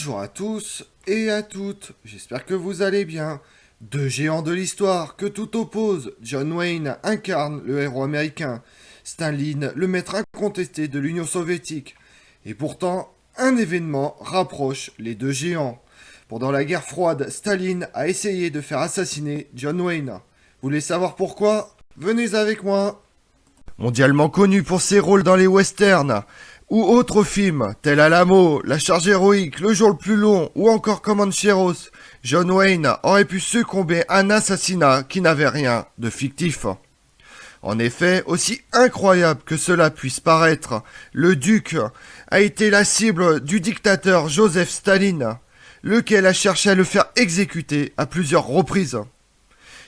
Bonjour à tous et à toutes, j'espère que vous allez bien. Deux géants de l'histoire que tout oppose, John Wayne incarne le héros américain, Staline le maître incontesté de l'Union soviétique. Et pourtant, un événement rapproche les deux géants. Pendant la guerre froide, Staline a essayé de faire assassiner John Wayne. Vous voulez savoir pourquoi? Venez avec moi. Mondialement connu pour ses rôles dans les westerns, ou autres films, tels Alamo, La Charge Héroïque, Le Jour le Plus Long, ou encore Comancheros, John Wayne aurait pu succomber à un assassinat qui n'avait rien de fictif. En effet, aussi incroyable que cela puisse paraître, le duc a été la cible du dictateur Joseph Staline, lequel a cherché à le faire exécuter à plusieurs reprises.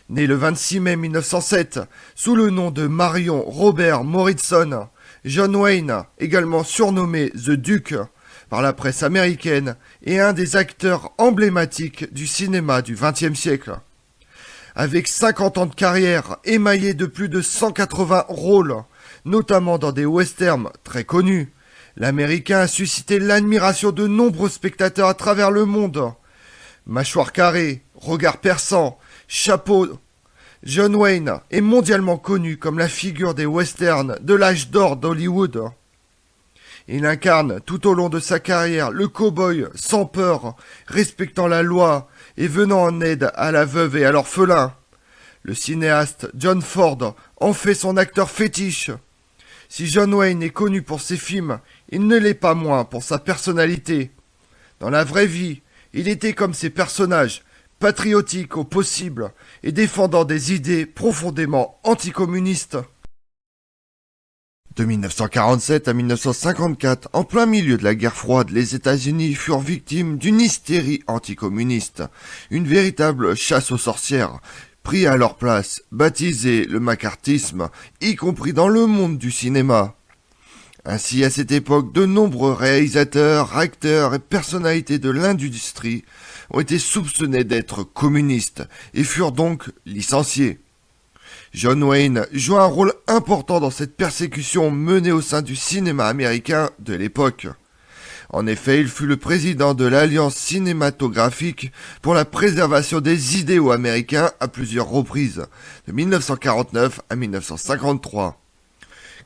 Né le 26 mai 1907, sous le nom de Marion Robert Morrison, John Wayne, également surnommé The Duke par la presse américaine, est un des acteurs emblématiques du cinéma du XXe siècle. Avec 50 ans de carrière émaillée de plus de 180 rôles, notamment dans des westerns très connus, l'Américain a suscité l'admiration de nombreux spectateurs à travers le monde. Mâchoire carrée, regard perçant, chapeau, John Wayne est mondialement connu comme la figure des westerns de l'âge d'or d'Hollywood. Il incarne tout au long de sa carrière le cow-boy sans peur, respectant la loi et venant en aide à la veuve et à l'orphelin. Le cinéaste John Ford en fait son acteur fétiche. Si John Wayne est connu pour ses films, il ne l'est pas moins pour sa personnalité. Dans la vraie vie, il était comme ses personnages, patriotique au possible et défendant des idées profondément anticommunistes. De 1947 à 1954, en plein milieu de la guerre froide, les États-Unis furent victimes d'une hystérie anticommuniste, une véritable chasse aux sorcières, pris à leur place, baptisé le macartisme, y compris dans le monde du cinéma. Ainsi, à cette époque, de nombreux réalisateurs, acteurs et personnalités de l'industrie ont été soupçonnés d'être communistes et furent donc licenciés. John Wayne joue un rôle important dans cette persécution menée au sein du cinéma américain de l'époque. En effet, il fut le président de l'Alliance cinématographique pour la préservation des idéaux américains à plusieurs reprises, de 1949 à 1953.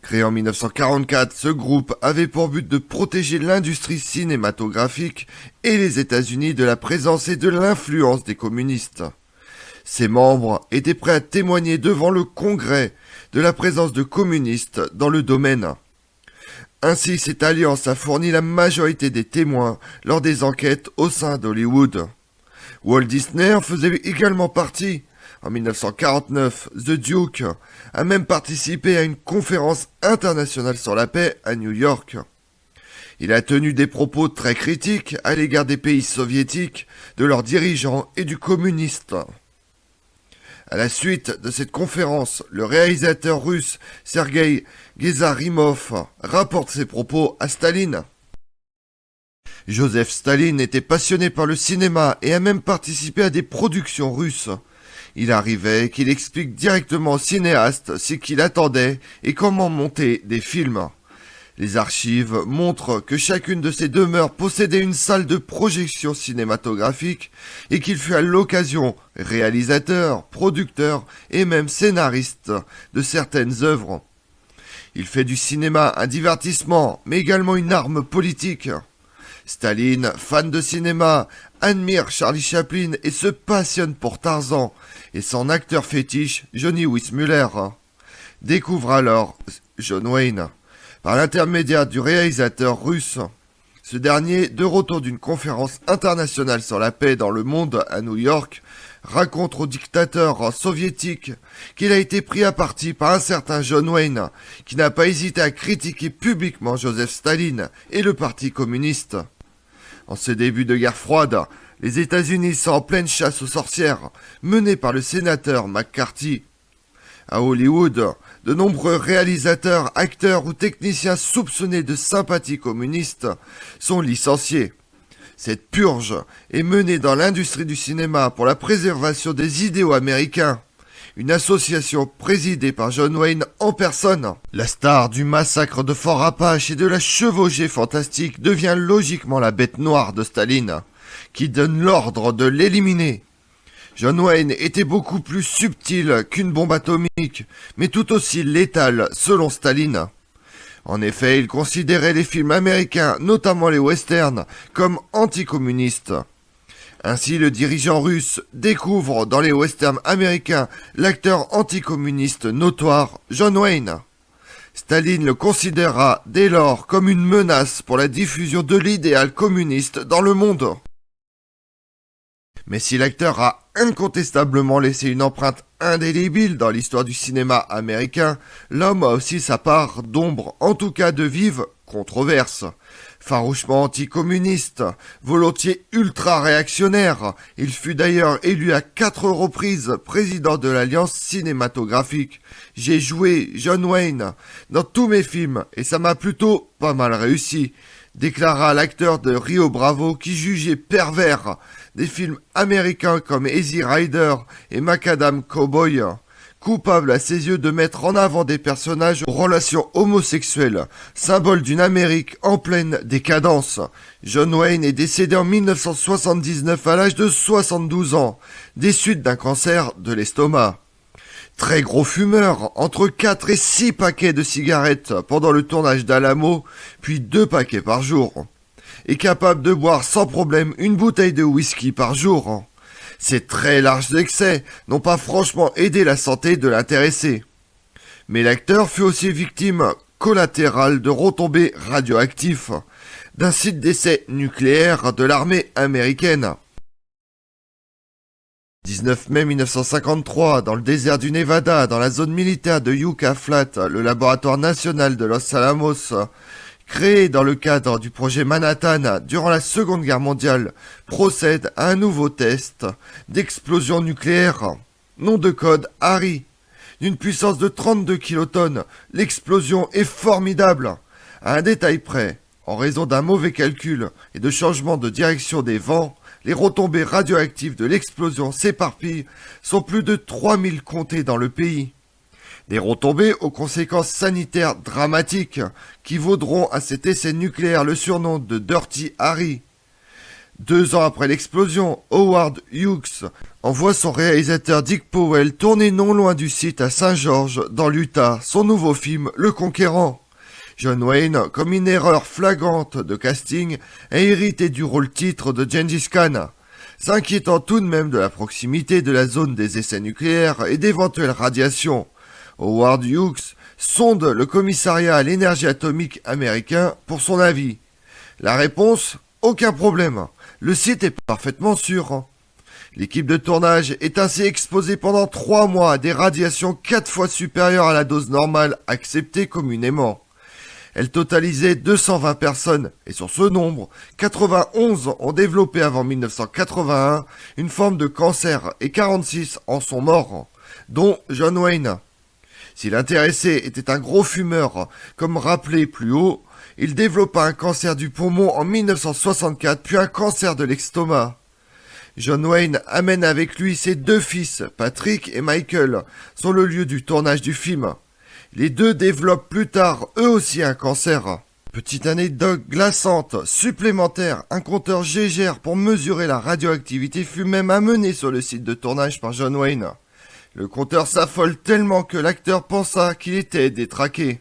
Créé en 1944, ce groupe avait pour but de protéger l'industrie cinématographique et les États-Unis de la présence et de l'influence des communistes. Ses membres étaient prêts à témoigner devant le Congrès de la présence de communistes dans le domaine. Ainsi, cette alliance a fourni la majorité des témoins lors des enquêtes au sein d'Hollywood. Walt Disney en faisait également partie. En 1949, The Duke a même participé à une conférence internationale sur la paix à New York. Il a tenu des propos très critiques à l'égard des pays soviétiques, de leurs dirigeants et du communiste. À la suite de cette conférence, le réalisateur russe Sergueï Gezarimov rapporte ses propos à Staline. Joseph Staline était passionné par le cinéma et a même participé à des productions russes. Il arrivait qu'il explique directement au cinéaste ce qu'il attendait et comment monter des films. Les archives montrent que chacune de ces demeures possédait une salle de projection cinématographique et qu'il fut à l'occasion réalisateur, producteur et même scénariste de certaines œuvres. Il fait du cinéma un divertissement, mais également une arme politique. Staline, fan de cinéma, admire Charlie Chaplin et se passionne pour Tarzan et son acteur fétiche, Johnny Weissmuller. Découvre alors John Wayne par l'intermédiaire du réalisateur russe. Ce dernier, de retour d'une conférence internationale sur la paix dans le monde à New York, raconte au dictateur soviétique qu'il a été pris à partie par un certain John Wayne, qui n'a pas hésité à critiquer publiquement Joseph Staline et le Parti communiste. En ce début de guerre froide, les États-Unis sont en pleine chasse aux sorcières, menée par le sénateur McCarthy. À Hollywood, de nombreux réalisateurs, acteurs ou techniciens soupçonnés de sympathie communiste sont licenciés. Cette purge est menée dans l'industrie du cinéma pour la préservation des idéaux américains. une association présidée par John Wayne en personne. La star du massacre de Fort Apache et de la chevauchée fantastique devient logiquement la bête noire de Staline, qui donne l'ordre de l'éliminer. John Wayne était beaucoup plus subtil qu'une bombe atomique, mais tout aussi létal selon Staline. En effet, il considérait les films américains, notamment les westerns, comme anticommunistes. Ainsi, le dirigeant russe découvre dans les westerns américains l'acteur anticommuniste notoire John Wayne. Staline le considéra dès lors comme une menace pour la diffusion de l'idéal communiste dans le monde. Mais si l'acteur a incontestablement laissé une empreinte indélébile dans l'histoire du cinéma américain, l'homme a aussi sa part d'ombre, en tout cas de vive controverse. Farouchement anticommuniste, volontiers ultra-réactionnaire, il fut d'ailleurs élu à 4 reprises président de l'Alliance cinématographique. J'ai joué John Wayne dans tous mes films et ça m'a plutôt pas mal réussi, déclara l'acteur de Rio Bravo qui jugeait pervers des films américains comme Easy Rider et Macadam Cowboy, coupable à ses yeux de mettre en avant des personnages aux relations homosexuelles, symbole d'une Amérique en pleine décadence. John Wayne est décédé en 1979 à l'âge de 72 ans, des suites d'un cancer de l'estomac. Très gros fumeur, entre 4 et 6 paquets de cigarettes pendant le tournage d'Alamo, puis 2 paquets par jour. Et capable de boire sans problème une bouteille de whisky par jour. Ces très larges excès n'ont pas franchement aidé la santé de l'intéressé. Mais l'acteur fut aussi victime collatérale de retombées radioactives, d'un site d'essai nucléaire de l'armée américaine. 19 mai 1953, dans le désert du Nevada, dans la zone militaire de Yucca Flat, le laboratoire national de Los Alamos, créé dans le cadre du projet Manhattan durant la Seconde Guerre mondiale, procède à un nouveau test d'explosion nucléaire. Nom de code Harry. D'une puissance de 32 kilotonnes, l'explosion est formidable. À un détail près, en raison d'un mauvais calcul et de changement de direction des vents, les retombées radioactives de l'explosion s'éparpillent, sont plus de 3000 comptées dans le pays. Des retombées aux conséquences sanitaires dramatiques qui vaudront à cet essai nucléaire le surnom de Dirty Harry. 2 ans après l'explosion, Howard Hughes envoie son réalisateur Dick Powell tourner non loin du site à Saint-Georges, dans l'Utah, son nouveau film Le Conquérant. John Wayne, comme une erreur flagrante de casting, a hérité du rôle titre de Gengis Khan, s'inquiétant tout de même de la proximité de la zone des essais nucléaires et d'éventuelles radiations. Howard Hughes sonde le commissariat à l'énergie atomique américain pour son avis. La réponse ? Aucun problème. Le site est parfaitement sûr. L'équipe de tournage est ainsi exposée pendant 3 mois à des radiations 4 fois supérieures à la dose normale acceptée communément. Elle totalisait 220 personnes, et sur ce nombre, 91 ont développé avant 1981 une forme de cancer et 46 en sont morts, dont John Wayne. Si l'intéressé était un gros fumeur, comme rappelé plus haut, il développa un cancer du poumon en 1964, puis un cancer de l'estomac. John Wayne amène avec lui ses 2 fils, Patrick et Michael, sur le lieu du tournage du film. Les 2 développent plus tard eux aussi un cancer. Petite anecdote glaçante, supplémentaire, un compteur Geiger pour mesurer la radioactivité fut même amené sur le site de tournage par John Wayne. Le compteur s'affole tellement que l'acteur pensa qu'il était détraqué.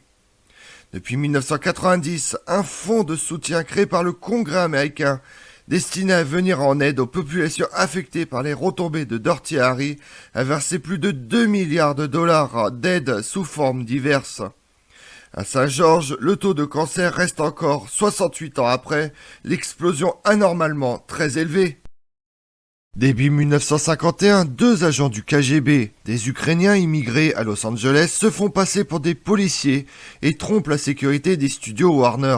Depuis 1990, un fonds de soutien créé par le Congrès américain destiné à venir en aide aux populations affectées par les retombées de Dirty Harry a versé plus de 2 milliards de dollars d'aide sous formes diverses. À Saint-Georges, le taux de cancer reste encore, 68 ans après, l'explosion anormalement très élevée. Début 1951, 2 agents du KGB, des Ukrainiens immigrés à Los Angeles, se font passer pour des policiers et trompent la sécurité des studios Warner.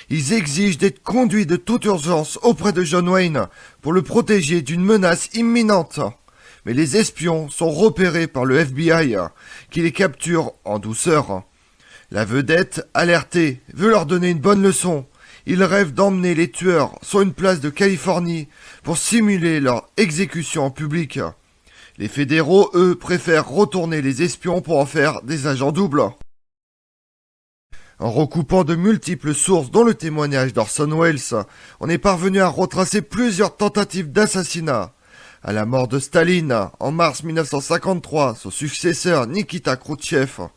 Ils exigent d'être conduits de toute urgence auprès de John Wayne pour le protéger d'une menace imminente. Mais les espions sont repérés par le FBI, qui les capture en douceur. La vedette, alertée, veut leur donner une bonne leçon. Ils rêvent d'emmener les tueurs sur une place de Californie pour simuler leur exécution en public. Les fédéraux, eux, préfèrent retourner les espions pour en faire des agents doubles. En recoupant de multiples sources, dont le témoignage d'Orson Welles, on est parvenu à retracer plusieurs tentatives d'assassinat. À la mort de Staline, en mars 1953, son successeur Nikita Khrouchtchev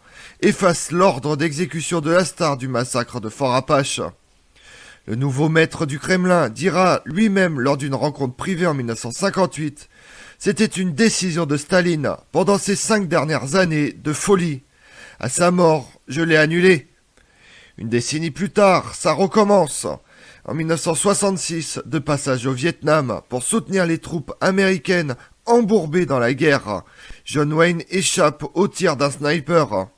efface l'ordre d'exécution de la star du massacre de Fort Apache. Le nouveau maître du Kremlin dira lui-même lors d'une rencontre privée en 1958 « C'était une décision de Staline pendant ces 5 dernières années de folie. À sa mort, je l'ai annulé. » Une décennie plus tard, ça recommence. En 1966, de passage au Vietnam pour soutenir les troupes américaines embourbées dans la guerre, John Wayne échappe au tir d'un sniper.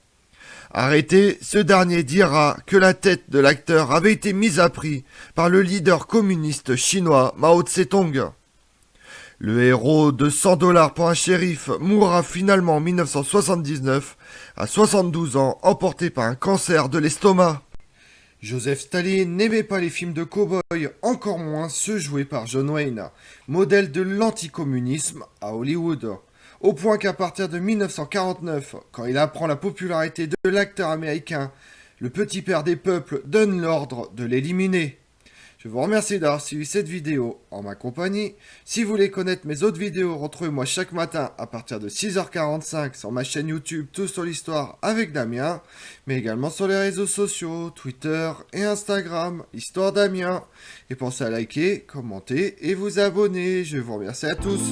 Arrêté, ce dernier dira que la tête de l'acteur avait été mise à prix par le leader communiste chinois Mao Tse-tung. Le héros de 100 $ pour un shérif mourra finalement en 1979 à 72 ans, emporté par un cancer de l'estomac. Joseph Staline n'aimait pas les films de cow-boy, encore moins ceux joués par John Wayne, modèle de l'anticommunisme à Hollywood. Au point qu'à partir de 1949, quand il apprend la popularité de l'acteur américain, le petit père des peuples donne l'ordre de l'éliminer. Je vous remercie d'avoir suivi cette vidéo en ma compagnie. Si vous voulez connaître mes autres vidéos, retrouvez-moi chaque matin à partir de 6h45 sur ma chaîne YouTube Tout sur l'Histoire avec Damien, mais également sur les réseaux sociaux, Twitter et Instagram, Histoire Damien. Et pensez à liker, commenter et vous abonner. Je vous remercie à tous.